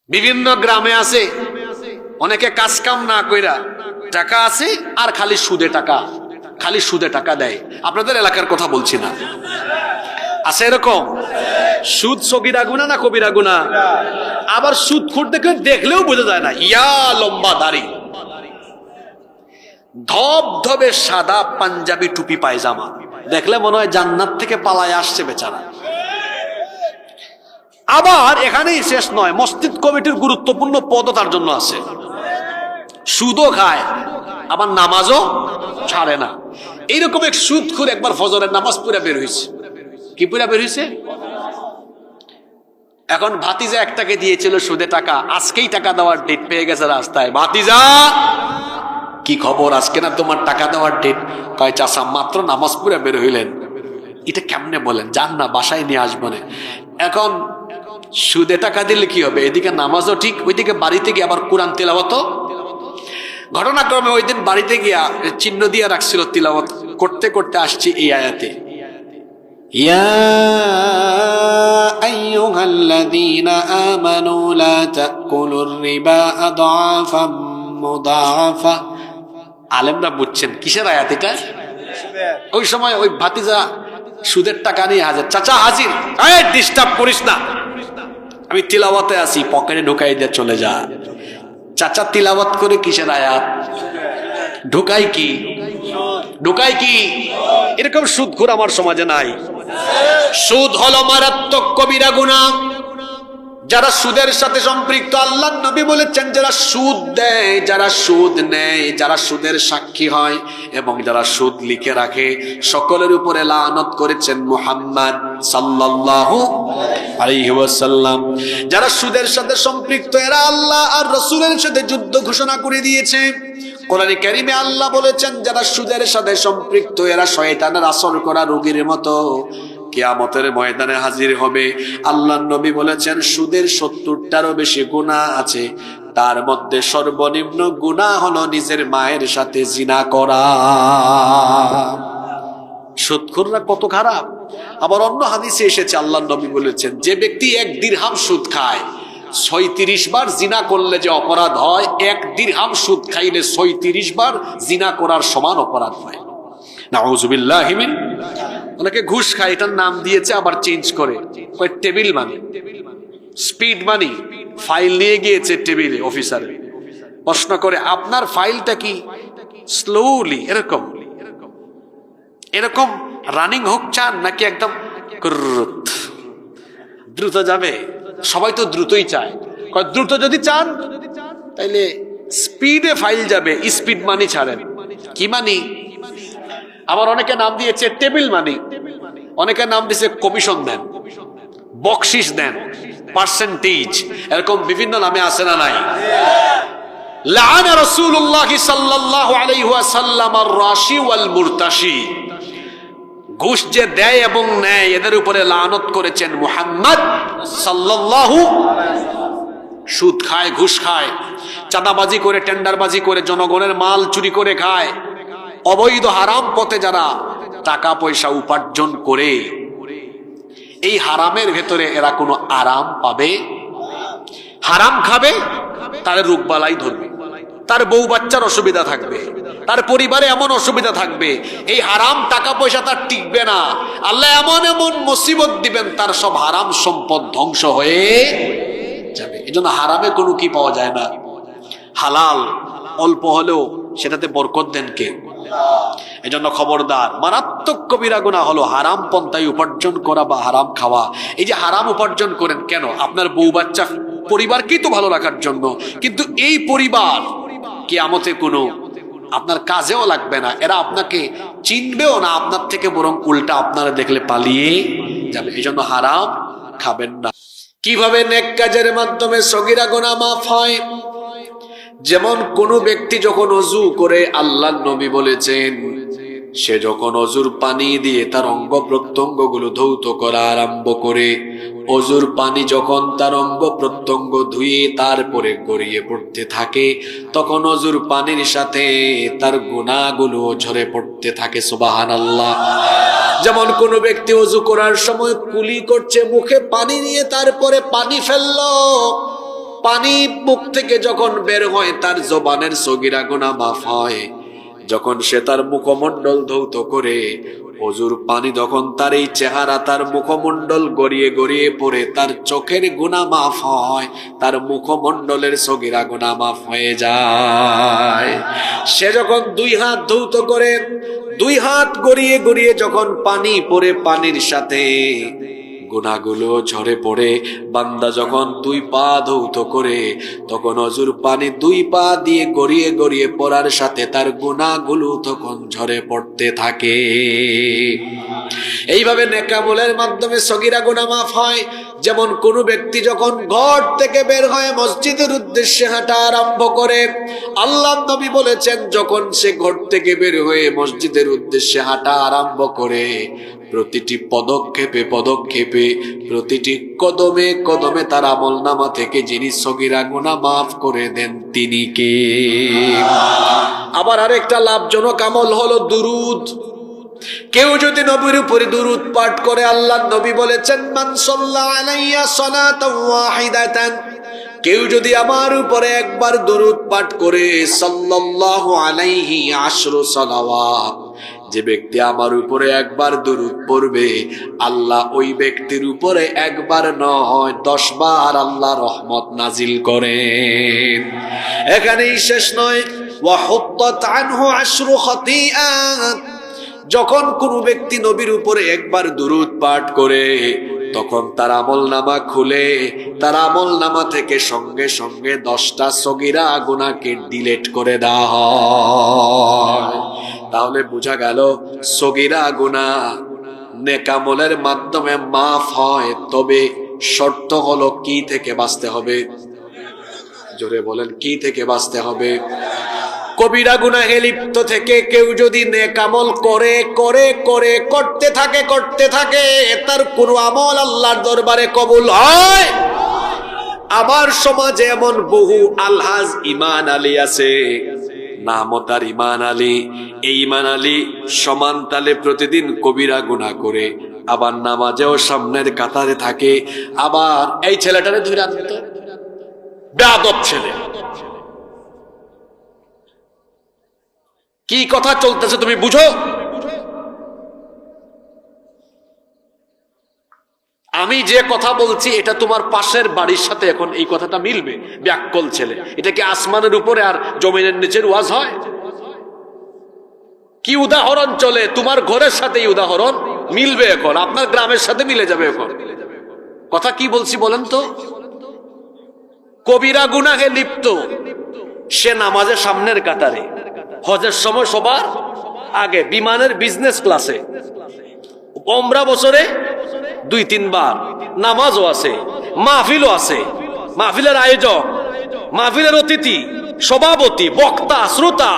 বিভিন্ন গ্রামে আছে অনেকে কাজ কাম না কইরা টাকা আছে আর খালি সুদে টাকা দেয়। আপনাদের এলাকার কথা বলছি না, আছে এরকম? সুদ সগীরা গুনাহ না কবিরা গুনাহ? আবার সুদখোর দেখলেও বোঝা যায় না, ইয়া লম্বা দাড়ি, ধবধবে সাদা পাঞ্জাবি টুপি পায়জামা, দেখলে মনে হয় জান্নাত থেকে পালায় আসছে বেচারা। আবার এখানেই শেষ নয়, মসজিদ কমিটির গুরুত্বপূর্ণ পদও তার জন্য আছে, সুদও খায় আবার নামাজও ছাড়ে না। এইরকম এক সুদখোর একবার ফজরের নামাজ পুরা বের হয়েছে। কি পুরা বের হয়েছে? এখন ভাতিজা একটাকে দিয়েছিল সুদে টাকা, আজকেই টাকা দেওয়ার ডেট পেয়ে গেছে রাস্তায়। ভাতিজা কি খবর, আজকে না তোমার টাকা দেওয়ার ডেট? কয় চাচা মাত্র নামাজ পুরা বের হইলেন। এটা কেমনে বলেন, যান না বাসায় নিয়ে আসবো না। এখন সুদে টাকা দিলে কি হবে, এদিকে নামাজও ঠিক, ওইদিকে বাড়িতে গিয়ে আবার কোরআন তিলাওয়াত। ঘটনাক্রমে ওই দিন বাড়িতে গিয়া চিহ্ন দিয়ে রাখছিল, তিলাওয়াত করতে করতে আসছি এই আয়াতে, ইয়া আইয়ুহাল্লাযীনা আমানু লা তাকুলুর রিবা আদআফাম মুদাআফা। আলেমরা বুঝছেন কিসের আয়াত এটা। ওই সময় ওই ভাতিজা সুদের টাকা নিয়ে হাজির, চাচা হাজির, এই ডিস্টার্ব করিস না, আমি তিলাওয়াতে আছি, পকেটে ঢুকাই দিয়ে চলে যা। চাচা তিলাওয়াত করে কিসের আয়াত, ঢুকাই কি? এরকম সুদখোর আমার সমাজে নাই। সুদ হলো মারাত্মক কবিরা গুনাহ। যারা সুদের সাথে সম্পৃক্ত, আল্লাহর নবী বলেছেন যারা সুদ দেয়, যারা সুদ নেয়, যারা সুদের সাক্ষী হয় এবং যারা সুদ লিখে রাখে, সকলের উপরে লানত করেছেন মুহাম্মদ সাল্লাল্লাহু আলাইহি ওয়াসাল্লাম। যারা সুদের সাথে সম্পৃক্ত এরা আল্লাহ আর রাসূলের সাথে যুদ্ধ ঘোষণা করে দিয়েছে। কোরআনে কারিমে আল্লাহ বলেছেন যারা সুদের সাথে সম্পৃক্ত এরা শয়তানের আসর করা রোগীর মতো কিয়ামতের ময়দানে হাজির হবে। আল্লাহর নবী বলেছেন সুদের 70টারও বেশি গুনাহ আছে, তার মধ্যে সর্বনিম্ন গুনাহ হলো নিজের মায়ের সাথে জিনা করা। সুদখোররা কত খারাপ। আবার অন্য হাদিসে এসেছে আল্লাহর নবী বলেছেন যে ব্যক্তি 1 দিরহাম সুদ খায়, 36 বার জিনা করলে যে অপরাধ হয়, 1 দিরহাম সুদ খাইলে 36 বার জিনা করার সমান অপরাধ হয়। নাউযুবিল্লাহি মিন। অনেকে ঘুষ খায়, এটার নাম দিয়েছে আবার চেঞ্জ করে, কয় টেবিল মানি, স্পিড মানি। ফাইল নিয়ে গিয়েছে টেবিলে অফিসারে, প্রশ্ন করে আপনার ফাইলটা কি স্লোলি এরকম রানিং হোক চান নাকি একদম দ্রুত যাবে? সবাই তো দ্রুতই চায়। দ্রুত যদি চান তাইলে স্পিডে ফাইল যাবে, স্পিড মানি ছাড়েন। কি মানি? আবার অনেকে নাম দিয়েছে টেবিল মানি, অনেকে নাম দিয়েছে কমিশন দেন, বকশিস দেন, পার্সেন্টেজ, এরকম বিভিন্ন নামে আছে না নাই? লাআনা রাসূলুল্লাহ সাল্লাল্লাহু আলাইহি ওয়াসাল্লাম আর-রাশি ওয়াল মুরতাশি। ঘুষ যে দেয় এবং নেয় এদের উপরে লানত করেছেন মুহাম্মদ সাল্লাল্লাহু। সুদ খায়, ঘুষ খায়, চাঁদাবাজি করে, টেন্ডারবাজি করে, জনগণের মাল চুরি করে খায়, অবৈধ হারাম পথে যারা টাকা পয়সা উপার্জন করে, এই হারামের ভেতরে এরা কোনো আরাম পাবে? হারাম খাবে, তার রোগবালাই ধরবে, তার বউ বাচ্চার অসুবিধা থাকবে, তার পরিবারে এমন অসুবিধা থাকবে, এই হারাম টাকা পয়সা তার টিকবে না। আল্লাহ এমন এমন মুসিবত দিবেন, তার সব হারাম সম্পদ ধ্বংস হয়ে যাবে। এজন্য হারামে কোনো কি পাওয়া যায় না। হালাল অল্প হলেও সেটাতে বরকত দেন কে? এজন্য খবরদার, মারাত্মক কবিরা গুনাহ হলো হারাম পন্থায় উপার্জন করা বা হারাম খাওয়া। এই যে হারাম উপার্জন করেন কেন? আপনার বউ বাচ্চা পরিবারকেই তো ভালো রাখার জন্য, কিন্তু এই পরিবার কিয়ামতে কোনো আপনার কাজেও লাগবে না, এরা আপনাকে চিনবেও না, আপনার থেকে বরং উল্টা আপনারা দেখলে পালিয়ে যাবে। এই জন্য হারাম খাবেন না। কিভাবে নেক কাজের মাধ্যমে সগীরা গুনাহ মাফ হয়? যেমন কোন ব্যক্তি যখন ওযু করে, আল্লাহর নবী বলেছেন সে যখন ওযুর পানি দিয়ে তার অঙ্গ প্রত্যঙ্গ গুলো ধৌত করা আরম্ভ করে, ওযুর পানি যখন তার অঙ্গ প্রত্যঙ্গ ধুয়ে তারপরে গড়িয়ে পড়তে থাকে, তখন ওযুর পানির সাথে তার গুনাহগুলো ঝরে পড়তে থাকে। সুবহানাল্লাহ। যেমন কোন ব্যক্তি ওযু করার সময় কুলি করছে, মুখে পানি নিয়ে তারপরে পানি ফেললো, পানি মুখ থেকে যখন বের হয় তার জবানের সগীরা গুনাহ মাফ হয়। যখন সে তার মুখমণ্ডল ধৌত করে অজুর পানি যখন তার এই চেহারা তার মুখমণ্ডল গড়িয়ে গড়িয়ে পড়ে তার চোখের গুনাহ মাফ হয়, তার মুখমণ্ডলের সগীরা গুনাহ মাফ হয়ে যায়। সে যখন দুই হাত ধৌত করে, দুই হাত গড়িয়ে গড়িয়ে যখন পানি পড়ে পানির সাথে গুনাহগুলো ঝরে পড়ে, বান্দা যখন দুই পা ধৌত করে তখন অজুর পানি দুই পা দিয়ে গড়িয়ে গড়িয়ে পড়ার সাথে তার গুনাহগুলো তখন ঝরে পড়তে থাকে। এইভাবে নেকামলের মাধ্যমে সগীরা গুনাহ মাফ হয়। যেমন কোন ব্যক্তি যখন ঘর থেকে বের হয়ে মসজিদের উদ্দেশ্যে হাঁটা আরম্ভ করে, আল্লাহ নবী বলেছেন যখন সে ঘর থেকে বের হয়ে মসজিদের উদ্দেশ্যে হাঁটা আরম্ভ করে প্রতিটি পদক্ষেপে পদক্ষেপে প্রতিটি কদমে কদমে তার আমলনামা থেকে যিনি সগীরা গুনাহ মাফ করে দেন তিনি কে? আবার আরেকটা লাভজনক আমল হলো দুরূদ। কেউ যদি নবীর উপরে দুরূদ পাঠ করে, আল্লাহ নবী বলেছেন মান সাল্লা আলাইয়া সালাতান ওয়াহিদাতান, কেউ যদি আমার উপরে একবার দুরূদ পাঠ করে সাল্লাল্লাহু আলাইহি আশরু সালাওয়াত, যে ব্যক্তি আমার উপরে একবার দুরূদ পড়বে আল্লাহ ওই ব্যক্তির উপরে একবার নয় 10 বার আল্লাহ রহমত নাজিল করেন। এখানেই শেষ নয়, ওয়া হুত্তাত আনহু আশরু খাতিআত, যখন কোন ব্যক্তি নবীর উপরে একবার দুরূদ পাঠ করে তখন তার আমলনামা খুলে তার আমলনামা থেকে সঙ্গে সঙ্গে 10টা সগীরা গুনাহকে ডিলিট করে দেওয়া হয়। তাহলে বোঝা গেল সগীরা গুনাহ নেকামলের মাধ্যমে মাফ হয়, তবে শর্ত হলো কি থেকে বাঁচতে হবে? জোরে বলেন, কি থেকে বাঁচতে হবে? কবিরা গুনাহে লিপ্ত থেকে কেউ যদি নেক আমল করে করে করে করতে থাকে তার কোন আমল আল্লাহর দরবারে কবুল হয়? আমার সমাজে এমন বহু আলহাজ ইমান আলী আছে, নাম তার ইমান আলী। এই ইমান আলী সমান তালে প্রতিদিন কবিরা গুনাহ করে, আবার নামাজেও সামনের কাতারে থাকে। আবার এই ছেলেটারে ধরে আনত, বেয়াদব ছেলে, কি কথা চলতেছে তুমি বুঝো? আমি যে কথা বলছি এটা তোমার পাশের বাড়ির সাথে এখন এই কথাটা মিলবে। ব্যাককল ছেলে, এটা কি আসমানের উপরে আর জমিনের নিচের ওয়াজ হয়? কি উদাহরণ চলে তোমার ঘরের সাথে, এই উদাহরণ মিলবে এখন, আপনার গ্রামের সাথে মিলে যাবে এখন। কথা কি বলছি বলেন তো? কবিরা গুনাহে লিপ্ত, সে নামাজের সামনের কাতারে, হজের সময় সবার আগে, বিমানের বিজনেস ক্লাসে, উমরা বছরে 2-3 বার, নামাজও আছে, মাহফিলও আছে, মাহফিলের আয়োজক, মাহফিলের অতিথি, সভাপতি, বক্তা, শ্রোতা।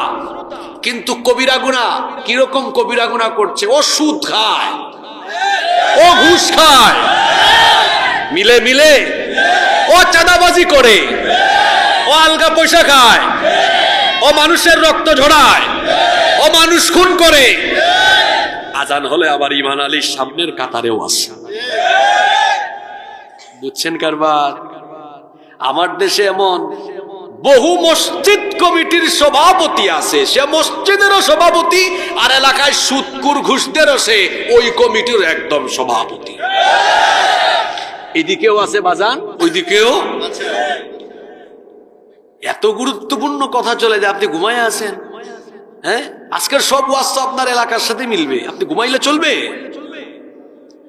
কিন্তু কবিরা গুনাহ, কিরকম কবিরা গুনাহ করছে? ও সুদ খায়, ও ঘুষ খায়, মিলে মিলে ও চাঁদাবাজি করে, ও আলগা পয়সা খায়, ও মানুষের রক্ত ঝরায়, ও মানুষ খুন করে। আজান হলে আবার ইমান আলীর সামনের কাতারেও আছে। বুঝছেন কারবার? আমার দেশে এমন বহু মসজিদ কমিটির সভাপতি আছে, সে মসজিদেরও সভাপতি, আর এলাকায় সুদকুর ঘুষদেরও সে ওই কমিটির একদম সভাপতি। এদিকেও আছে বাজান, ওইদিকেও। এত গুরুত্বপূর্ণ কথা চলে যায়, আপনি ঘুমায় আছেন। হ্যাঁ, আজকের সব ওয়াজ তো আপনার এলাকার সাথে মিলবে, আপনি ঘুমাইলে চলবে?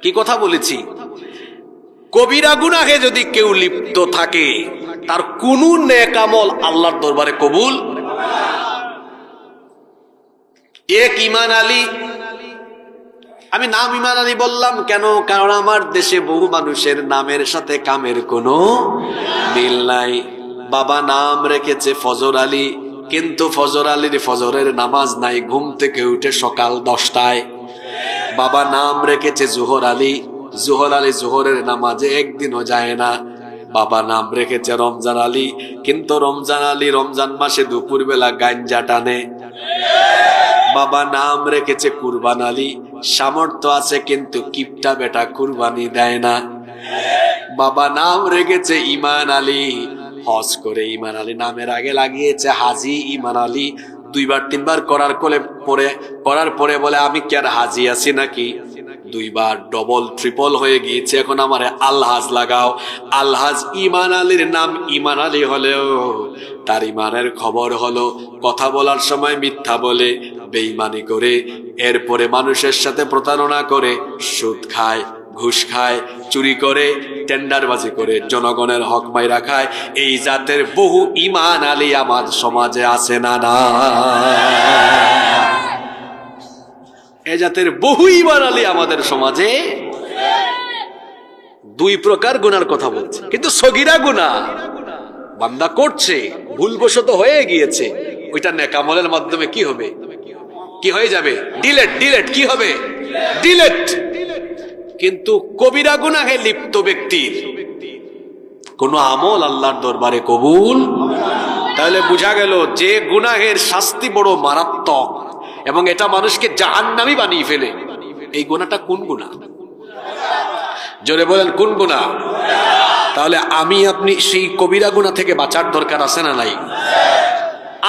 কি কথা বলেছি? কবিরা গুনাহে যদি কেউ লিপ্ত থাকে তার কোন নেক আমল আল্লাহর দরবারে কবুল। এক ইমান আলী, আমি নাম ইমান আলী বললাম কেন? কারণ আমার দেশে বহু মানুষের নামের সাথে কামের কোনো মিল নাই। বাবা নাম রেখেছে ফজর আলী, কিন্তু ফজর আলীর ফজরের নামাজ নাই, ঘুম থেকে উঠে সকাল 10টায়। বাবা নাম রেখেছে জোহর আলী, জোহর আলী জোহরের নামাজে একদিনও যায় না। বাবা নাম রেখেছে রমজান আলী, কিন্তু রমজান আলী রমজান মাসে দুপুর বেলা গাঞ্জা টানে। বাবা নাম রেখেছে কুরবান আলী, সামর্থ্য আছে কিন্তু কিপটা বেটা কুরবানি দেয় না। বাবা নাম রেখেছে ইমান আলী, হজ করে ইমান আলী নামের আগে লাগিয়েছে হাজি ইমান আলী। 2বার 3বার করার পরে বলে আমি কি আর হাজি আছি নাকি? 2বার ডবল ট্রিপল হয়ে গিয়েছে, এখন আমার আলহাজ লাগাও। আলহাজ ইমান আলীর নাম ইমান আলী হলেও তার ইমানের খবর হলো কথা বলার সময় মিথ্যা বলে, বেঈমানি করে, এরপরে মানুষের সাথে প্রতারণা করে, সুদ খায়, ঘুষ খায়, চুরি করে, টেন্ডারবাজি করে, জনগণের হক মাইরা খায়। এই জাতের বহু ইমান আলী আমার সমাজে আছে না? না, এই জাতের বহু ইমান আলী আমাদের সমাজে। 2 প্রকার গুনার কথা বলছে, কিন্তু সগীরা গুনাহ বান্দা করছে, ভুলবশত হয়ে গিয়েছে, ওইটা নেকামলের মাধ্যমে কি হবে? কি হয়ে যাবে? ডিলেট। কি হবে? ডিলেট। কিন্তু কবিরা গুনাহে লিপ্ত ব্যক্তির কোন আমল আল্লাহর দরবারে কবুল। তাহলে বোঝা গেল যে গুনাহের শাস্তি বড় মারাত্মক এবং এটা মানুষকে জাহান্নামী বানিয়ে ফেলে, এই গুনাহটা কোন গুনাহ? জোরে বলেন, কোন গুনাহ? তাহলে আমি আপনি সেই কবিরা গুনাহ থেকে বাঁচার দরকার আছে না নাই?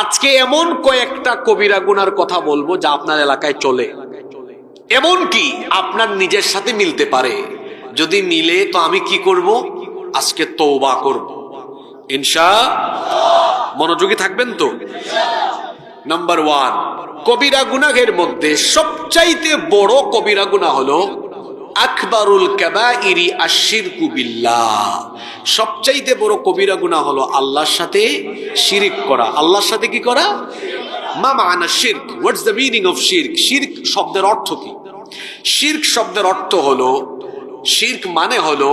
আজকে এমন কয়েকটা কবিরা গুনার কথা বলবো যা আপনার এলাকায় চলে, এমন কি আপনার নিজের সাথে মিলতে পারে। যদি মিলে তো আমি কি করব? আজকে তওবা করব ইনশাআল্লাহ। মনোযোগী থাকবেন তো। নাম্বার 1, কবিরা গুনাহের মধ্যে সবচাইতে বড় কবিরা গুনাহ হলো আকবারুল কাবাইরি আশশিরকু বিল্লাহ। সবচাইতে বড় কবিরা গুনাহ হলো আল্লাহর সাথে শিরক করা। আল্লাহর সাথে কি করা? মা মানা শিরক? হোয়াটস দ্য মিনিং অফ শিরক? শিরক শব্দের অর্থ কি? শিরক শব্দের অর্থ হলো, শিরক মানে হলো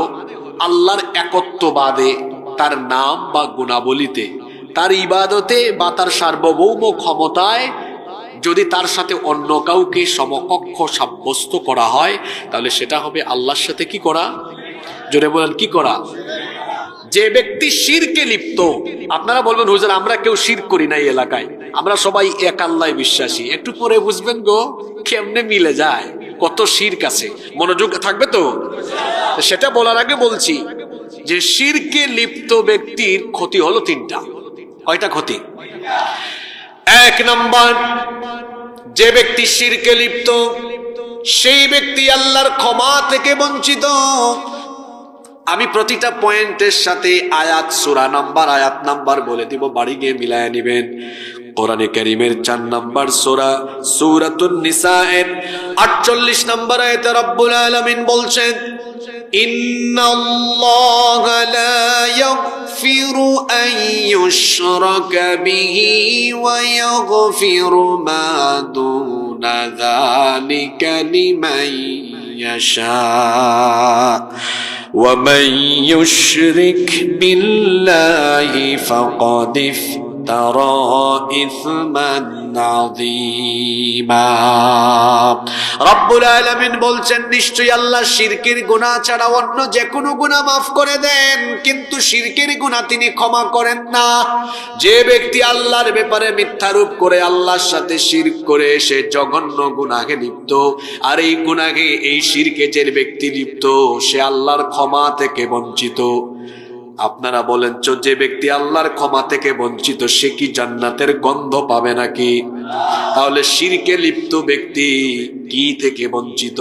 আল্লাহর একত্ববাদে, তার নাম বা গুণাবলীতে, তার ইবাদতে বা তার সার্বভৌম ক্ষমতায় যদি তার সাথে অন্য কাউকে সমকক্ষ সাব্যস্ত করা হয়, তাহলে সেটা হবে আল্লাহর সাথে কি করা? জোরে বলেন, কি করা? যে ব্যক্তি শিরকে লিপ্ত, আপনারা বলবেন হুজুর আমরা কেউ শিরক করি না এই এলাকায়, আমরা সবাই এক আল্লাহ বিশ্বাসী। একটু পরে বুঝবেন গো কেমনে মিলে যায়, কত শিরক আছে। মনোযোগ থাকবে তো। সেটা বলার আগে বলছি যে শিরকে লিপ্ত ব্যক্তির ক্ষতি হলো 3টা। কয়টা ক্ষতি? 1 নাম্বার, যে ব্যক্তি শিরকে লিপ্ত সেই ব্যক্তি আল্লাহর ক্ষমা থেকে বঞ্চিত। আমি প্রতিটা পয়েন্টের সাথে আয়াত, সূরা নাম্বার, আয়াত নাম্বার বলে দিব, বাড়ি গিয়ে মিলায় নেবেন। কোরআনে কারীমের 4 নাম্বার সূরা সূরাতুন নিসা-এর 48 নাম্বার আয়াতে রব্বুল আলামিন বলছেন, ইন্নাল্লাহা লা ইয়াগফিরু আন ইউশরাকা বিহি ওয়া ইয়াগফিরু মা দুনা যালিকা লিমান ইয়াশা ওয়া মান ইউশরিক বিল্লাহি ফাকাদ ইফতারা ইসমান আযীমা। রব্বুল আলামিন বলছেন, নিশ্চয়ই আল্লাহ শিরকের গুনাহ ছাড়া অন্য যে কোনো গুনাহ মাফ করে দেন, কিন্তু শিরকের গুনাহ তিনি ক্ষমা করেন না। যে ব্যক্তি আল্লাহর ব্যাপারে মিথ্যারোপ করে, আল্লাহর সাথে শিরক করে, সে জঘন্য গুনাহে লিপ্ত। আর এই গুনাহে, এই শিরকে যে ব্যক্তি লিপ্ত, সে আল্লাহর ক্ষমা থেকে বঞ্চিত। আপনারা বলেন, যে ব্যক্তি আল্লাহর ক্ষমা থেকে বঞ্চিত সে কি জান্নাতের গন্ধ পাবে নাকি? তাহলে শিরকে লিপ্ত ব্যক্তি কি থেকে বঞ্চিত?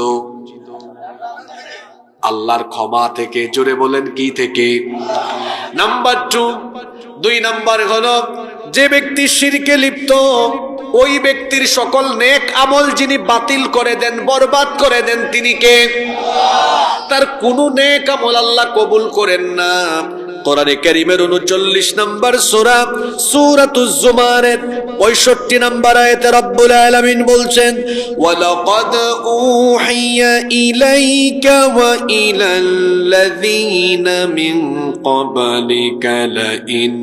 আল্লাহর ক্ষমা থেকে। জোরে বলেন, কি থেকে? নাম্বার 2 নাম্বার হলো, যে ব্যক্তি শিরকে লিপ্ত ওই ব্যক্তির সকল নেক আমল যিনি বাতিল করে দেন, বরবাদ করে দেন, তিনি কে? তার কোন নেক আমল আল্লাহ কবুল করেন না। কোরআনে কারীমের 39 নম্বর সূরা সূরাতুজ জুমারের 65 নম্বর আয়াতে রব্বুল আলামিন বলছেন, ওয়ালাকাদ উহিয়া ইলাইকা ওয়া ইলাল্লাযীনা মিন ক্বাবলিকা লাইন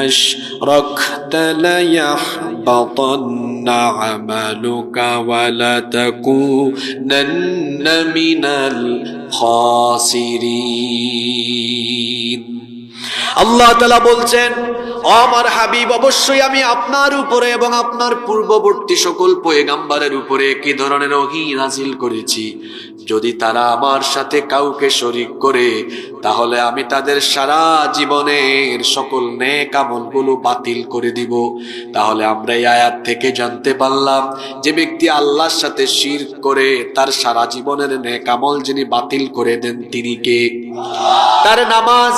আশরাকতা লায়াহবাতান্না আমালুকা ওয়া লাতাকুনান্না মিনাল খাসিরিন। আল্লাহ তাআলা বলছেন, আমার হাবিব, অবশ্যই আমি আপনার উপরে এবং আপনার পূর্ববর্তী সকল পয়গম্বরের উপরে কি ধরনের ওহী নাযিল করেছি, যদি তারা আমার সাথে কাউকে শরীক করে তাহলে আমি তাদের সারা জীবনের সকল নেক আমলগুলো বাতিল করে দিব। তাহলে আমরা এই আয়াত থেকে জানতে পারলাম যে ব্যক্তি আল্লাহর সাথে শিরক করে তার সারা জীবনের নেক আমল যিনি বাতিল করে দেন তিনি কে? তার নামাজ,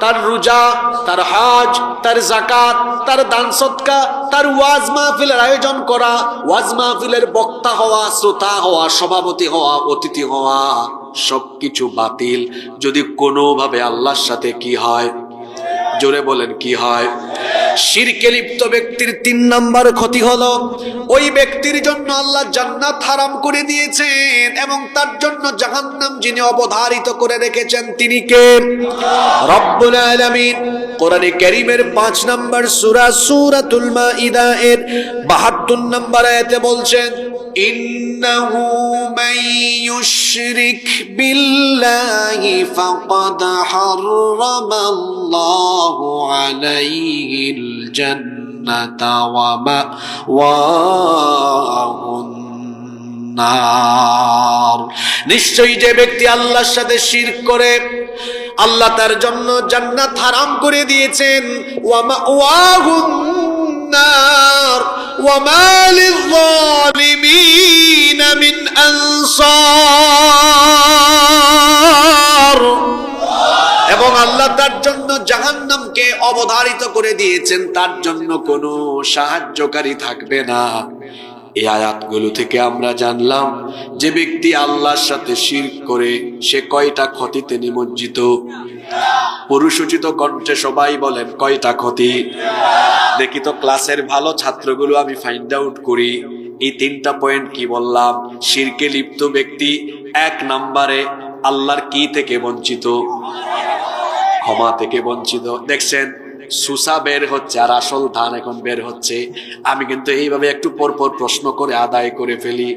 তার রোজা, তার হজ, তার যাকাত, তার দান সদকা, তার ওয়াজ মাহফিলের আয়োজন করা, ওয়াজ মাহফিলের বক্তা হওয়া, শ্রোতা হওয়া, সভাপতি হওয়া, অতিথি হওয়া, সবকিছু বাতিল যদি কোনোভাবে আল্লাহর সাথে কি হয়? জোরে বলেন কি হয়? শিরকে লিপ্ত ব্যক্তির 3 নাম্বার ক্ষতি হলো ওই ব্যক্তির জন্য আল্লাহ জান্নাত হারাম করে দিয়েছেন এবং তার জন্য জাহান্নাম যিনি অবধারিত করে রেখেছেন তিনি কে? রব্বুল আলামিন কোরআনে কারীমের 5 নাম্বার সূরা সূরাতুল মাইদা এর 72 নাম্বার আয়াতে বলছেন, ইন্নাহু মান ইউশরিক বিল্লাহি ফাকাদ হারামাল্লাহু আলাইহিল জান্নাতা ওয়া মাওয়াহুন নার। নিশ্চয়ই যে ব্যক্তি আল্লাহর সাথে শিরক করে আল্লাহ তার জন্য জান্নাত হারাম করে দিয়েছেন। ওয়া মাওয়াহুন নার ওয়া মা লিয-যালিমিন মিন আনসার। এবং আল্লাহ তার জন্য জাহান্নামকে অবধারিত করে দিয়েছেন, তার জন্য কোনো সাহায্যকারী থাকবে না। এই আয়াতগুলো থেকে আমরা জানলাম যে ব্যক্তি আল্লাহর সাথে শিরক করে সে কয়টা ক্ষতিতে নিমজ্জিত। পুরুষোচিত কণ্ঠে সবাই বলেন কয়টা ক্ষতি? দেখি তো ক্লাসের ভালো ছাত্রগুলো আমি ফাইন্ড আউট করি। এই 3টা পয়েন্ট কি বললাম? শিরকে লিপ্ত ব্যক্তি 1 নম্বরে আল্লাহর কি থেকে বঞ্চিত? ক্ষমা থেকে বঞ্চিত। দেখছেন সুসা বের হচ্ছে আর আসল ধান এখন বের হচ্ছে। আমি কিন্তু এইভাবে একটু পরপর প্রশ্ন করে আদায় করে ফেলি,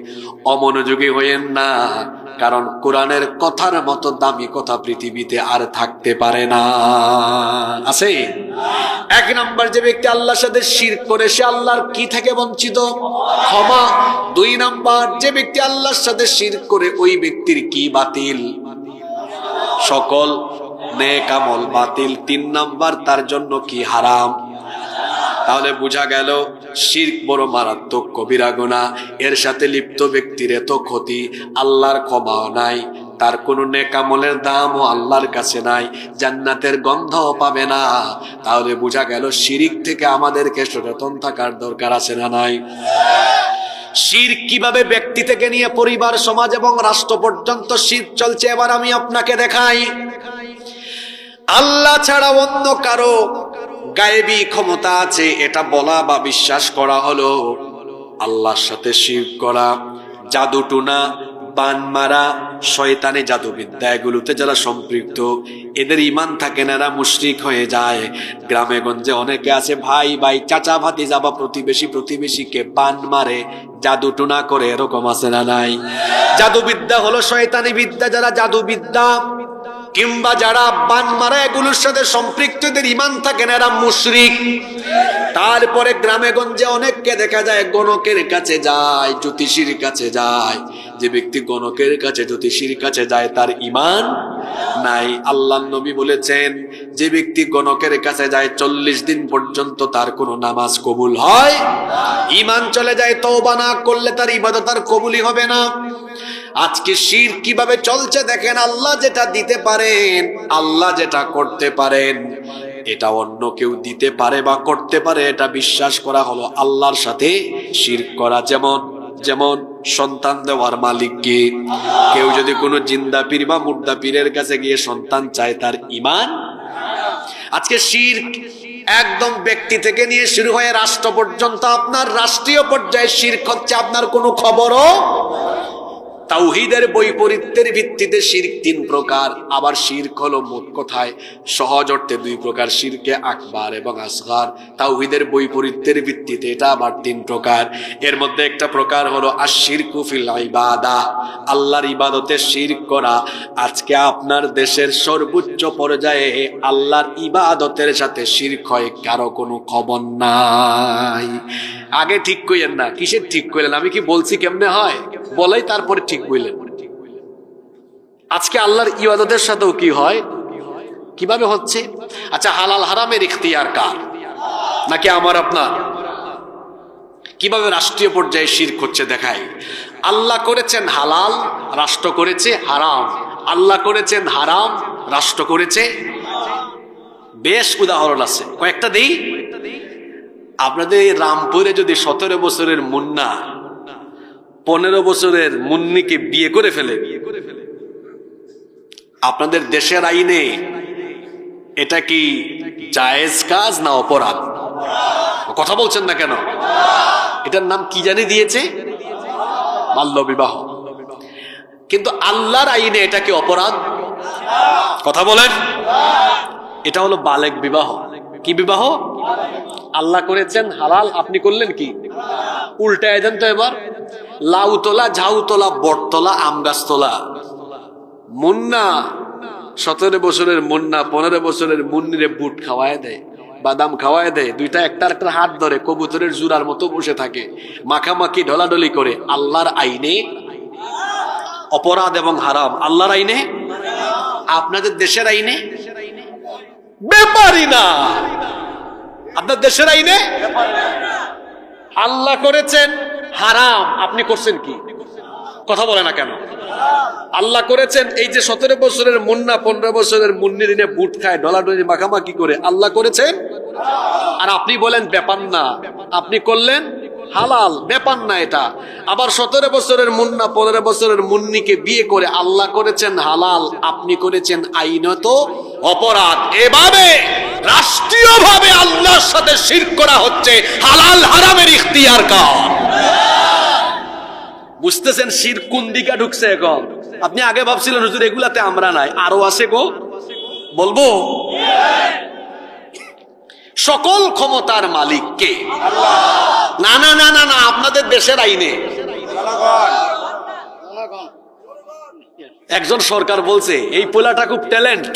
অমনোযোগী হইেন না, কারণ কোরআনের কথার মতো দামি কথা পৃথিবীতে আর থাকতে পারে না। আছে 1 নাম্বার, যে ব্যক্তি আল্লাহর সাথে শিরক করে সে আল্লাহর কি থেকে বঞ্চিত? ক্ষমা। 2 নাম্বার, যে ব্যক্তি আল্লাহর সাথে শিরক করে ওই ব্যক্তির কি বাতিল? সকল নেক আমল বাতিল। 3 নাম্বার, তার জন্য কি হারাম। তাহলে বোঝা গেল শিরক বড় মারাত্মক কবিরা গুনাহ। এর সাথে লিপ্ত ব্যক্তির এত ক্ষতি, আল্লাহর ক্ষমাও নাই, তার কোনো নেক আমলের দামও আল্লাহর কাছে নাই, জান্নাতের গন্ধও পাবে না। তাহলে বোঝা গেল শিরক থেকে আমাদেরকে সচেতন থাকার দরকার আছে না নাই? শিরক কিভাবে ব্যক্তি থেকে নিয়ে পরিবার, সমাজ এবং রাষ্ট্র পর্যন্ত শিরক চলছে এবার আমি আপনাকে দেখাই। আল্লাহ ছাড়া অন্য কারো গায়েবী ক্ষমতা আছে এটা বলা বা বিশ্বাস করা হলো আল্লাহর সাথে শিরক করা। জাদু টুনা, বান মারা, শয়তানি জাদুবিদ্যা এগুলোতে যারা সম্পৃক্ত এদের ঈমান থাকে না, এরা মুশরিক হয়ে যায়। গ্রামে গঞ্জে অনেকে আছে ভাই ভাই, চাচা ভাতিজা বা প্রতিবেশী প্রতিবেশীকে বান মারে, জাদু টুনা করে, এরকম আছে না নাই? জাদুবিদ্যা হলো শয়তানি বিদ্যা। যারা জাদুবিদ্যা কিংবা যারা বান মারা এগুলোর সাথে সম্পৃক্তদের ঈমান থাকে না, এরা মুশরিক। তারপরে গ্রামে গঞ্জে অনেককে দেখা যায় গণকের কাছে যায়, জ্যোতিষীর কাছে যায়। যে ব্যক্তি গণকের কাছে, জ্যোতিষীর কাছে যায় তার ঈমান নাই। আল্লাহর নবী বলেছেন যে ব্যক্তি গণকের কাছে যায় 40 দিন পর্যন্ত তার কোনো নামাজ কবুল হয়, ঈমান চলে যায়। তওবা না করলে তার ইবাদত আর কবুলই হবে না। আজকে শিরক কিভাবে চলছে দেখেন। আল্লাহ যেটা দিতে পারেন, আল্লাহ যেটা করতে পারেন, এটা অন্য কেউ দিতে পারে বা করতে পারে এটা বিশ্বাস করা হলো আল্লাহর সাথে শিরক করা। যেমন সন্তান দেওয়ার মালিক কে? কেউ যদি কোনো জিন্দা পীর বা মুর্দা পীরের কাছে গিয়ে সন্তান চায় তার ঈমান। আজকে শিরক একদম ব্যক্তি থেকে নিয়ে শুরু হয়ে রাষ্ট্র পর্যন্ত, আপনার রাষ্ট্রীয় পর্যায়ে শিরক হচ্ছে, আপনার কোনো খবরও। তাওহীদের বৈপরীত্যের ভিত্তিতে শিরক 3 প্রকার। আবার শিরক হলো মোট কথায় সহজ অর্থে 2 প্রকার, শিরকে আকবার এবং আসগার। তাওহীদের বৈপরীত্যের ভিত্তিতে এটা আবার 3 প্রকার। এর মধ্যে একটা প্রকার হলো আশ-শিরকু ফিল ইবাদাহ, আল্লাহর ইবাদতে শিরক করা। আজকে আপনার দেশের সর্বোচ্চ পর্যায়ে আল্লাহর ইবাদতের সাথে শিরক হয়, কারো কোনো খবর নাই। আগে ঠিক কইলেন না, কিসের ঠিক কইলেন? আমি কি বলছি কেমনে হয় বলাই, তারপরে ঠিক কইলেন। আজকে আল্লাহর ইবাদতের সাথেও কি হয়, কিভাবে হচ্ছে? আচ্ছা, হালাল হারামের ইখতিয়ার কার? নাকি আমার আপনার? কিভাবে রাষ্ট্রীয় পর্যায়ে শিরক হচ্ছে দেখাই। আল্লাহ করেছেন হালাল, রাষ্ট্র করেছে হারাম। আল্লাহ করেছেন হারাম, রাষ্ট্র করেছে। বেশ উদাহরণ আছে, কয়েকটা দেই। আপনাদের এই রামপুরে যদি 17 বছরের মুন্না 15 বছরের মুন্নিকে বিয়ে করে ফেলে, আপনাদের দেশের আইনে এটা কি জায়েজ কাজ না অপরাধ? কথা বলছেন না কেন? এটার নাম কি জানি দিয়েছে? বাল্য বিবাহ। কিন্তু আল্লাহর আইনে এটা কি অপরাধ? কথা বলেন। এটা হলো বালেগ বিবাহ। কি বিবাহ? আল্লাহ করেছেন হালাল, আপনি করলেন কি? উল্টায় দেন তো এবার। লাউ তোলা, ঝাউ তোলা, বট তোলা, আম গাছ তোলা। মুন্না 17 বছরের মুন্না 15 বছরের মুন্নিরে বুট খাওয়ায় দেয়, বাদাম খাওয়ায় দেয়, দুইটা একটার একটা হাত ধরে কবুতরের জুরার মতো বসে থাকে, মাখামাখি ঢলাঢলি করে। আল্লাহর আইনে অপরাধ এবং হারাম। আল্লাহর আইনে, আপনাদের দেশের আইনে ব্যাপারই না। আপনার দেশের আইনে আল্লাহ করেছেন হারাম, আপনি করছেন কি? কথা বলে না কেন? আল্লাহ করেছেন এই যে 17 বছরের মুন্না 15 বছরের মুন্নির দিনে বুট খায়, ডলাডলি মাখামাখি করে, আল্লাহ করেছেন। আর আপনি বলেন ব্যাপার না, আপনি করলেন হালাল, ব্যাপার না এটা। আবার 17 বছরের মুন্না 15 বছরের মুন্নিকে বিয়ে করে আল্লাহ করেছেন হালাল, আপনি করেছেন আইনত অপরাধ। এভাবে রাষ্ট্রীয়ভাবে আল্লাহর সাথে শিরক করা হচ্ছে। হালাল হারামের ইখতিয়ার কার? বুঝতেছেন শিরক কোন দিকে ঢুকছে এখন? আপনি আগে ভাবছিলেন হুজুর এগুলাতে আমরা নাই, আরো আছে গো। বলবো সকল ক্ষমতার মালিক কে? না না না না না, আপনাদের দেশের আইনে। একজন সরকার বলছে এই পোলাটা খুব ট্যালেন্ট।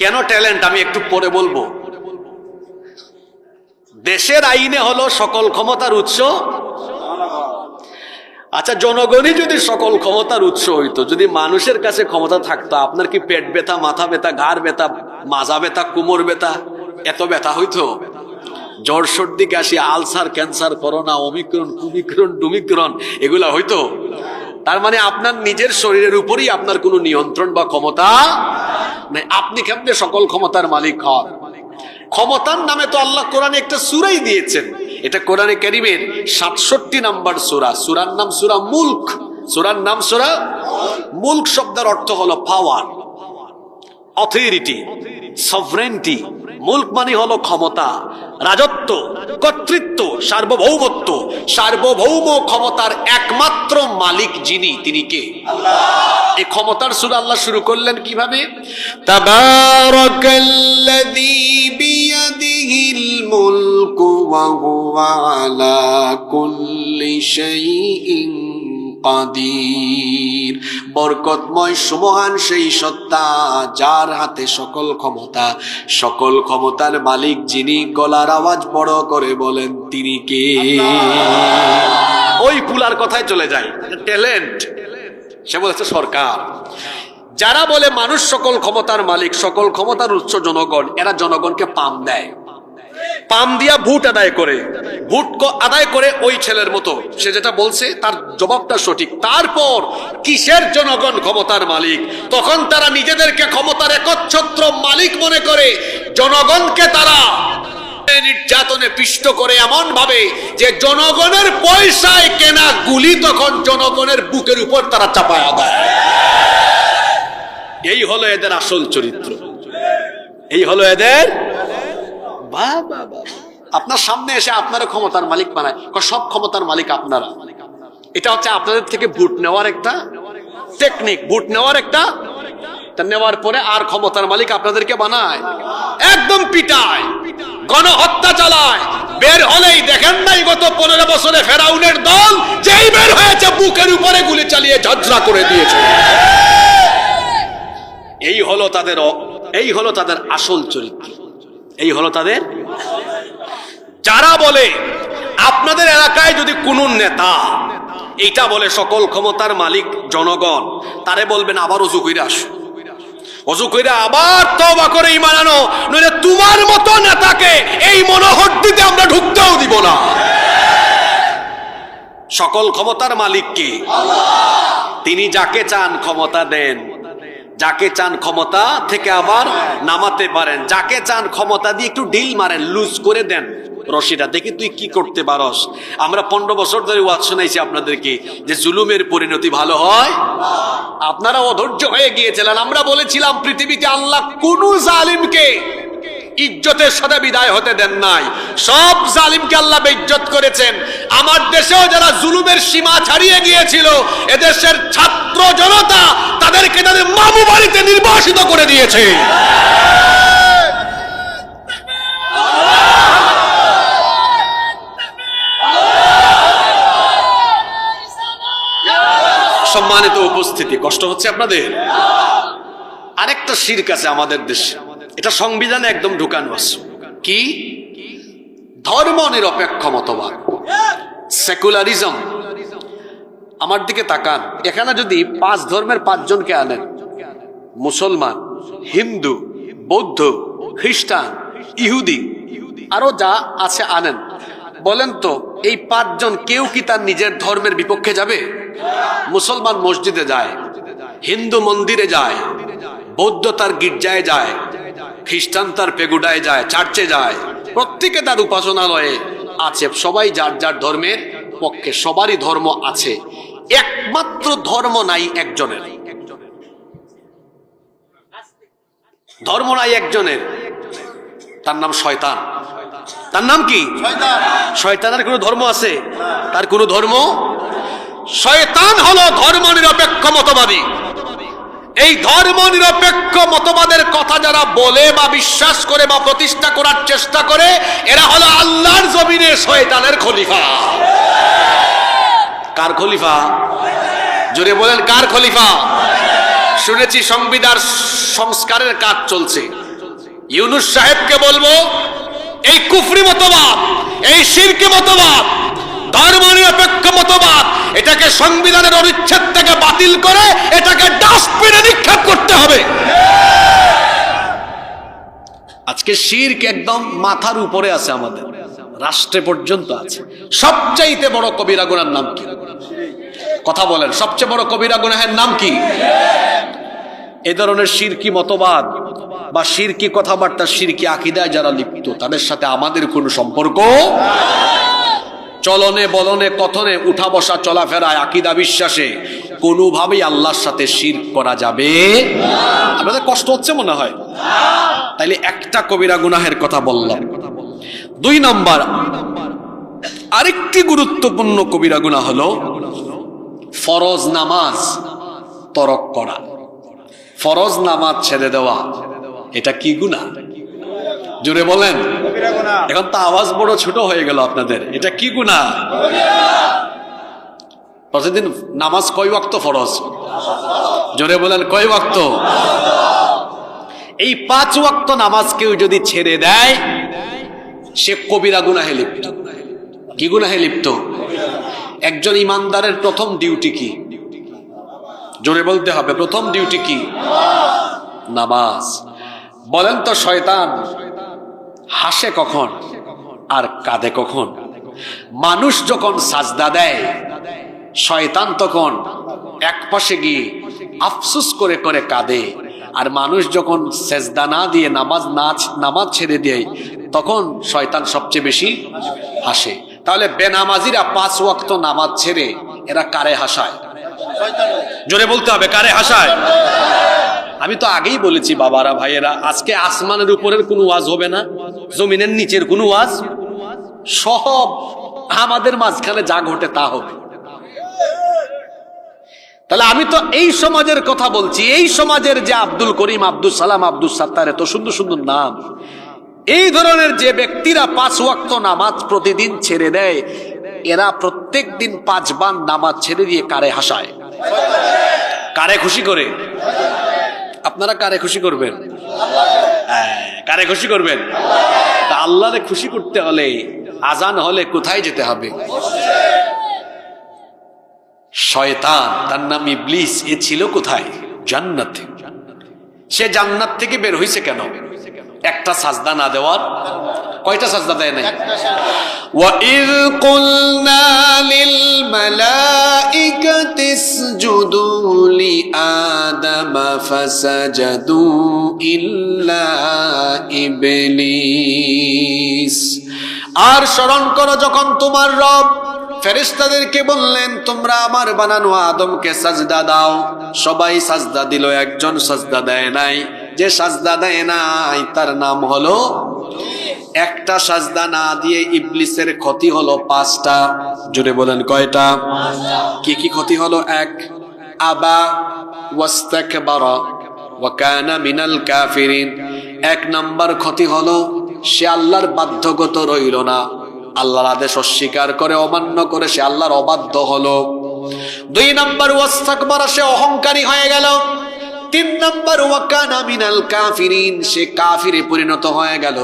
কেন ট্যালেন্ট আমি একটু পরে বলবো। দেশের আইনে হলো সকল ক্ষমতার উৎস। আচ্ছা, জনগণই যদি সকল ক্ষমতার উৎস হইতো, যদি মানুষের কাছে ক্ষমতা থাকতো, আপনার কি পেট ব্যথা, মাথা ব্যথা, ঘাড় ব্যথা, মাজা ব্যথা, কোমর ব্যথা, এত ব্যথা হইতো? জ্বর, সর্দি, কাশি, আলসার, ক্যান্সার, করোনা, ওমিক্রন, কুমিক্রন, ডুমিক্রন, এগুলা হইতো? তার মানে আপনার নিজের শরীরের উপরই আপনার কোনো নিয়ন্ত্রণ বা ক্ষমতা নাই। আপনি কেমনে সকল ক্ষমতার মালিক হন? ক্ষমতার নামে তো আল্লাহ কোরআনে একটা সূরাই দিয়েছেন। এটা কোরআনে কারীমের 67 নম্বর সূরা। সূরার নাম সূরা মুলক। সূরার নাম সূরা মুলক। শব্দের অর্থ হলো পাওয়ার, অথরিটি, সভরেন্টি। মুলক মানে হলো ক্ষমতা, রাজত্ব, কর্তৃত্ব, সার্বভৌমত্ব। সার্বভৌম ক্ষমতার একমাত্র মালিক যিনি, তিনি কে? এই ক্ষমতার সূরা আল্লাহ শুরু করলেন কিভাবে? তাবারাকাল্লাযী বিয়াদিহিল মুলকু ওয়া হুয়া আলা কুল্লি শাইইন কাদির। বরকতময় সুমহান সেই সত্তা যার হাতে সকল ক্ষমতা। সকল ক্ষমতার মালিক যিনি, গলার আওয়াজ বড় করে বলেন তিনি কে? ওই পুলার কথায় চলে যায়, ট্যালেন্ট। সে বলেছে সরকার। যারা বলে মানুষ সকল ক্ষমতার মালিক, সকল ক্ষমতার উৎস জনগণ, এরা জনগণকে পাম দেয়। পাম দিয়া ভোট আদায় করে, ভোট আদায় করে ওই ছেলের মতো সে যেটা বলছে তার জবাবটা সঠিক। তারপর কিসের জনগণ ক্ষমতার মালিক? তখন তারা নিজেদেরকে ক্ষমতার একচ্ছত্র মালিক মনে করে। জনগণকে তারা নির্যাতনে পিষ্ট করে এমন ভাবে যে জনগণের পয়সায় কেনা গুলি তখন জনগণের বুকের উপর তারা চাপায়া দেয়। এই হলো এদের আসল চরিত্র, এই হলো এদের। আপনার সামনে এসে আপনারা ক্ষমতার মালিক বানায়, সব ক্ষমতার মালিক আপনারা। এটা হচ্ছে আপনাদের থেকে ভোট নেওয়ার একটা টেকনিক, ভোট নেওয়ার একটা, নেওয়ার পরে আর ক্ষমতার মালিক আপনাদেরকে বানায়, একদম পিটায়, গণহত্যা চালায়। বের হলেই দেখেন নাই গত 15 বছরে ফেরাউনের দল যেই বের হয়েছে বুকের উপরে গুলি চালিয়ে ঝাঁঝরা করে দিয়েছে। এই হলো তাদের আসল চরিত্র, এই হলো তাদের। যারা বলে আপনাদের এলাকায় যদি কোনো নেতা এইটা বলে সকল ক্ষমতার মালিক জনগণ, তারে বলবেন আবার অজু কইরা আসো, অজু কইরা আবার তওবা করে ঈমান আনো, নইলে তোমার মতো নেতাকে এই মনোহরদিতে আমরা ঢুকতেও দিব না। সকল ক্ষমতার মালিক কি? তিনি যাকে চান ক্ষমতা দেন, যাকে চান ক্ষমতা থেকে আবার নামাতে পারেন, যাকে চান ক্ষমতা দিয়ে একটু ডিল মারেন, লুজ করে দেন রশিটা, দেখি তুই কি করতে পারস। আমরা 15 বছর ধরে ওয়াজ শোনাইছি আপনাদেরকে যে জুলুমের পরিণতি ভালো হয়, আপনারা অধৈর্য হয়ে গিয়েছিলেন। আমরা বলেছিলাম পৃথিবীতে আল্লাহ কোন জালিমকে ইজ্জতের সাথে বিদায় হতে দেন নাই, সব জালিমকে আল্লাহ বেইজ্জত করেছেন। আমার দেশেও যারা জুলুমের সীমা ছাড়িয়ে গিয়েছিল, এদেশের ছাত্র জনতা তাদেরকে তাদের মামু বাড়িতে নির্বাসিত করে দিয়েছে। সম্মানিত উপস্থিতি, কষ্ট হচ্ছে আপনাদের? আরেকটা শিরক আছে আমাদের দেশে, এটা সংবিধানে একদম ঢুকানো আছে। কি? ধর্ম নিরপেক্ষ মতবাদ, সেকুলারিজম। আমার দিকে তাকান, এখানে যদি 5 ধর্মের 5 জনকে আনেন, মুসলমান, হিন্দু, বৌদ্ধ, খ্রিস্টান, ইহুদি, আরো যা আছে আনেন, বলেন তো এই 5 জন কেউ কি তার নিজের ধর্মের বিপক্ষে যাবে? মুসলমান মসজিদে যায়, হিন্দু মন্দিরে যায়, বৌদ্ধ তার গির্জায় যায়, খ্রিস্টান তার পেগুডায় যায়, চার্চে যায়, প্রত্যেকে তার উপাসনালয়ে আছে, সবাই যার যার ধর্মের পক্ষে, সবারই ধর্ম আছে। একমাত্র ধর্ম নাই একজনের, ধর্ম নাই একজনের, তার নাম শয়তান। তার নাম কি? শয়তানের কোনো ধর্ম আছে? তার কোনো ধর্ম? শয়তান হলো ধর্ম নিরপেক্ষ মতবাদী। এই ধর্ম নিরপেক্ষ মতবাদের কথা যারা বলে বা বিশ্বাস করে বা প্রতিষ্ঠা করার চেষ্টা করে, এরা হলো আল্লাহর জমিনে শয়তানের খলিফা। কার খলিফা? জোরে বলেন, কার খলিফা? শুনেছি সংবিধান সংস্কারের কাজ চলছে। ইউনূস সাহেবকে বলবো, এই কুফরি মতবাদ, এই শিরকি মতবাদ, ধর্ম নিরপেক্ষ মতবাদ, এটাকে সংবিধানের অনুচ্ছেদ থেকে বাতিল করে এটাকে ডাস্টবিনে নিক্ষেপ করতে হবে। আজকে শিরক একদম মাথার উপরে আছে, আমাদের রাষ্ট্রে পর্যন্ত আছে। সবচাইতে বড় কবিরা গুনাহের নাম কি? কথা বলেন, সবচেয়ে বড় কবিরা গুনাহের নাম কি? এ ধরনের শিরকি মতবাদ বা শিরকি কথাবার্তা, শিরকি আকীদায় যারা লিপ্ত, তাদের সাথে আমাদের কোনো সম্পর্ক, চলনে বলনে কথনে উঠা বসা চলাফেরায় আকীদা বিশ্বাসে কোনোভাবেই আল্লাহর সাথে শিরক করা যাবে। আপনাদের কষ্ট হচ্ছে মনে হয়? তাইলে একটা কবিরা গুনাহের কথা বললাম। 2 নম্বর আরেকটি গুরুত্বপূর্ণ কবিরা গুনাহ হলো ফরজ নামাজ তরক করা, ফরজ নামাজ ছেড়ে দেওয়া। এটা কি গুনাহ? জোরে বলেন। এখন তো আওয়াজ বড় ছোট হয়ে গেল আপনাদের। এটা কি গুনাহ? প্রতিদিন নামাজ কয় ওয়াক্ত ফরজ? জোরে বলেন, কয় ওয়াক্ত? এই 5 ওয়াক্ত নামাজ কেউ যদি ছেড়ে দেয়, সে কবিরা গুনাহে লিপ্ত। কি গুনাহে লিপ্ত? একজন ইমানদারের প্রথম ডিউটি কি? জোরে বলতে হবে, প্রথম ডিউটি কি? নামাজ। বলেন তো শয়তান হাসে কখন আর কাঁদে কখন? মানুষ যখন সাজদা দেয়, শয়তান তখন এক পাশে গিয়ে আফসোস করে করে কাঁদে, আর মানুষ যখন সেজদা না দিয়ে নামাজ ছেড়ে দেয়, তখন শয়তান সবচেয়ে বেশি হাসে। তাহলে বেনামাজিরা 5 ওয়াক্ত নামাজ ছেড়ে এরা কারে হাসায়? জোরে বলতে হবে, কারে হাসায়? আমি তো আগেই বলেছি বাবারা, ভাইয়েরা, আজকে আসমানের উপরের কোনো ওয়াজ হবে না, জমিনের নিচের কোনো ওয়াজ, সব আমাদের মাঝখানে যা ঘটে তা হবে। তাহলে আমি তো এই সমাজের কথা বলছি, এই সমাজের যে আব্দুল করিম, আব্দুল সালাম, আব্দুল সাত্তার, এত সুন্দর সুন্দর নাম, এই ধরনের যে ব্যক্তিরা 5 ওয়াক্ত নামাজ প্রতিদিন ছেড়ে দেয়, এরা প্রত্যেক দিন 5 বার নামাজ ছেড়ে দিয়ে কারে হাসায়? কারে খুশি করে? আপনারা কারে খুশি করবেন? কারে খুশি করবেন? তা আল্লাহরে খুশি করতে হলে, আজান হলে কোথায় যেতে হবে? শয়তান, তার নাম ইবলিস, এ ছিল কোথায়? জান্নাতে। সে জান্নাত থেকে বের হয়েছে কেন? একটা সাজদা না দেওয়ার। কয়টা সাজদা দেয় নাই? وَإِذْ قُلْنَا لِلْمَلَائِكَةِ اسْجُدُوا لِآدَمَ فَسَجَدُوا إِلَّا إِبْلِيسَ। আর স্মরণ করো যখন তোমার রব ফেরেশতাদেরকে বললেন তোমরা আমার বানানো আদমকে সাজদা দাও, সবাই সাজদা দিল, একজন সাজদা দেয় নাই। যে সাজদা দেয় নাই তার নাম হলো, একটা সাজদা না দিয়ে ইবলিসের ক্ষতি হলো 5টা। জোরে বলেন কয়টা? কি কি ক্ষতি হলো? 1, আবা ওয়াস্তাকবারা ওয়া কানা মিনাল কাফিরিন। 1 নাম্বার ক্ষতি হলো সে আল্লাহর বাধ্যগত রইল না, আল্লাহর আদেশ অস্বীকার করে, অমান্য করে সে আল্লাহর অবাধ্য হলো। 2 নাম্বার ওয়াস্তাকবারা, সে অহংকারী হয়ে গেল। 3 নাম্বার ওয়া কানা মিনাল কাফিরিন, সে কাফিরে পরিণত হয়ে গেল।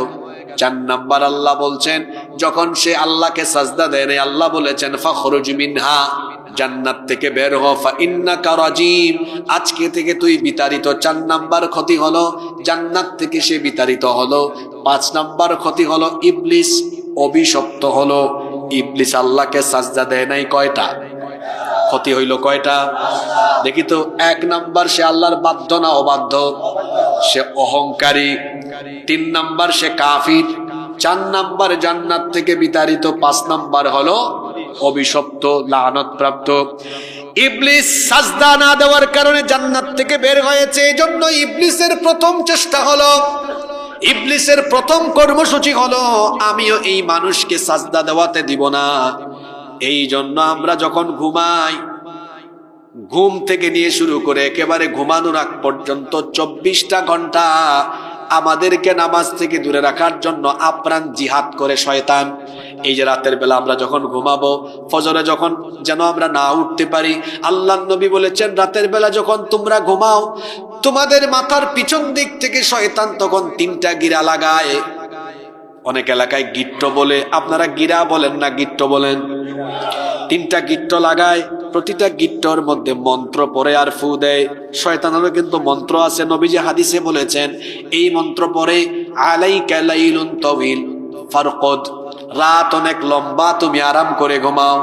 4 নাম্বার আল্লাহ বলছেন যখন সে আল্লাহকে সাজদা দেয় না, আল্লাহ বলেছেন ফাখরুজ মিনহা, জান্নাত থেকে বের হ, ফা ইন্নাকা রাজিম, আজকে থেকে তুই বিতাড়িত। 4 নাম্বার ক্ষতি হলো জান্নাত থেকে সে বিতাড়িত হলো। 5 নাম্বার ক্ষতি হলো ইবলিস অভিশপ্ত হলো। ইবলিস আল্লাহকে সাজদা দেয় নাই, কয়টা ক্ষতি হইল? কয়টা? দেখি তো। 1 নাম্বার সে আল্লাহর বাধ্য না অবাধ্য? সে অহংকারী। 3 নাম্বার সে কাফির। 4 নাম্বার জান্নাত থেকে বিতাড়িত। 5 নাম্বার হলো অভিশপ্ত, লানত প্রাপ্ত। ইবলিস সাজদা না দেওয়ার কারণে জান্নাত থেকে বের হয়েছে। এজন্য ইবলিসের প্রথম চেষ্টা হলো, ইবলিসের প্রথম কর্মসূচি হলো আমিও এই মানুষকে সাজদা দেওয়াতে দিব না। এই জন্য আমরা যখন ঘুমাই, ঘুম থেকে নিয়ে শুরু করে একেবারে ঘুমানোর আগ পর্যন্ত 24টা ঘন্টা আমাদেরকে নামাজ থেকে দূরে রাখার জন্য আপ্রাণ জিহাদ করে শয়তান। এই যে রাতের বেলা আমরা যখন ঘুমাবো, ফজরে যখন যেন আমরা না উঠতে পারি, আল্লাহর নবী বলেছেন রাতের বেলা যখন তোমরা ঘুমাও তোমাদের মাথার পিছন দিক থেকে শয়তান তখন 3টা গিরা লাগায়। অনেক এলাকায় গিট্ট বলে, আপনারা গিরা বলেন না, গিট্ট বলেন। 3টা গিট্ট লাগায়, প্রতিটা গিট্টর মধ্যে মন্ত্র পড়ে আর ফু দেয়। শয়তানেরও কিন্তু মন্ত্র আছে, নবীজি হাদিসে বলেছেন এই মন্ত্র পড়ে আলাইকা লাইলুন তাওয়িল ফারকুদ, রাত অনেক লম্বা, তুমি আরাম করে ঘুমাও।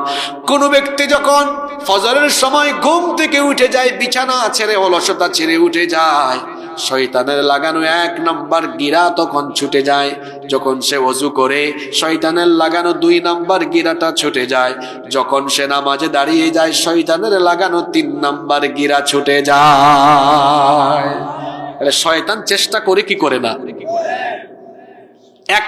কোন ব্যক্তি যখন ফজরের সময় ঘুম থেকে উঠে যায়, বিছানা ছেড়ে অলসতা ছেড়ে উঠে যায়, শয়তানের লাগানো 1 নাম্বার গিরা তখন ছুটে যায়। যখন সে ওযু করে শয়তানের লাগানো 2 নাম্বার গিরাটা ছুটে যায়। যখন সে নামাজে দাঁড়িয়ে যায় শয়তানের লাগানো 3 নাম্বার গিরা ছুটে যায়। শয়তান চেষ্টা করে কি করে না? এক